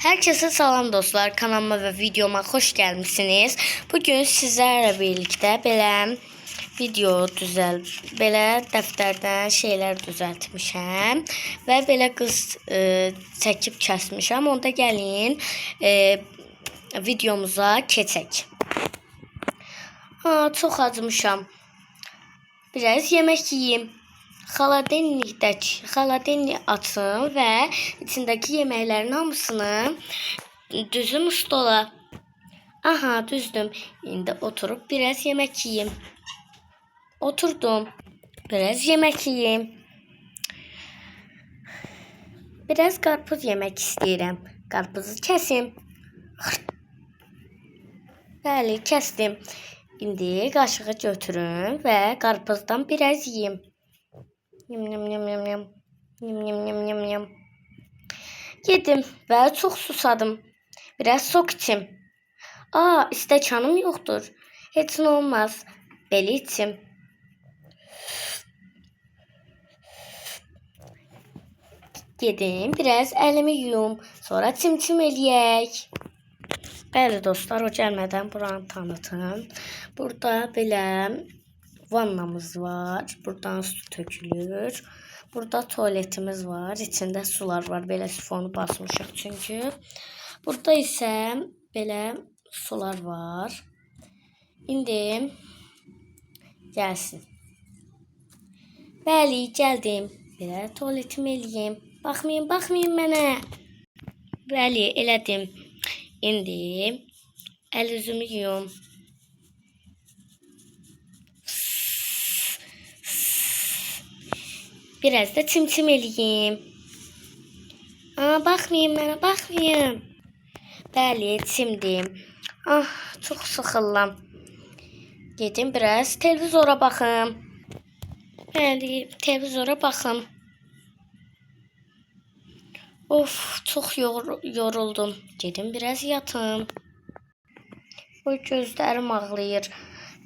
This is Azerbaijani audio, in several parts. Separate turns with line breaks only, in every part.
Herkese salam dostlar, kanalıma ve videoma hoş gelmişsiniz. Bugün sizlerle birlikte belə dəftərdən şeyler düzəltmişəm və belə qız çəkib kəsmişəm. Onda gəlin videomuza keçək. Çox acmışam. Biraz yemək yeyim. Xaladenlik açın və içindəki yeməklərin hamısını düzüm stola. Aha, düzdüm. İndi oturup biraz yemək yeyim. Oturdum. Biraz yemək yeyim. Biraz qarpız yemək istəyirəm. Qarpızı kəsim. Bəli, kəsdim. İndi qaşığı götürün və qarpızdan biraz yeyim. Yum yum yum yum yum. Yum yum yum yum yum. Yedim və çox susadım. Biraz sok içim. İstəkanım yoxdur. Heç nə olmaz. Belə içim. Gedim, biraz əlimi yuyum. Sonra çim eləyək. Bəli dostlar, o gəlmədən buranı tanıtım. Burada belə vannamız var. Buradan su tökülür. Burada tuvaletimiz var. İçində sular var. Belə sifonu basmışıq çünki. Burada isə belə sular var. İndi gəlsin. Bəli, gəldim. Belə tuvaletimi eləyim. Baxmayın mənə. Bəli, elədim. İndi əl üzümü yuyum. Biraz da çim eləyim. Baxmayın mənə, baxmayın. Bəli, çimdim. Çox sıxıldım. Gedim biraz televizora baxım. Bəli, televizora baxım. Çox yoruldum. Gedim biraz yatım. Gözlərim ağrıyır.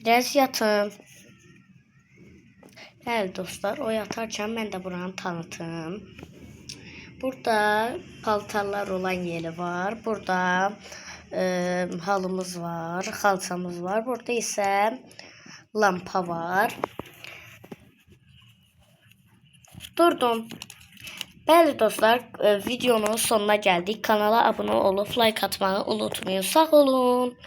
Biraz yatım. Bəli dostlar, o yatarkən mən də buranı tanıtım. Burada paltarlar olan yeri var. Burada halımız var, xalçamız var. Burada isə lampa var. Durdum. Bəli dostlar, videonun sonuna gəldik. Kanala abunə olub like atmağı unutmayın. Sağ olun.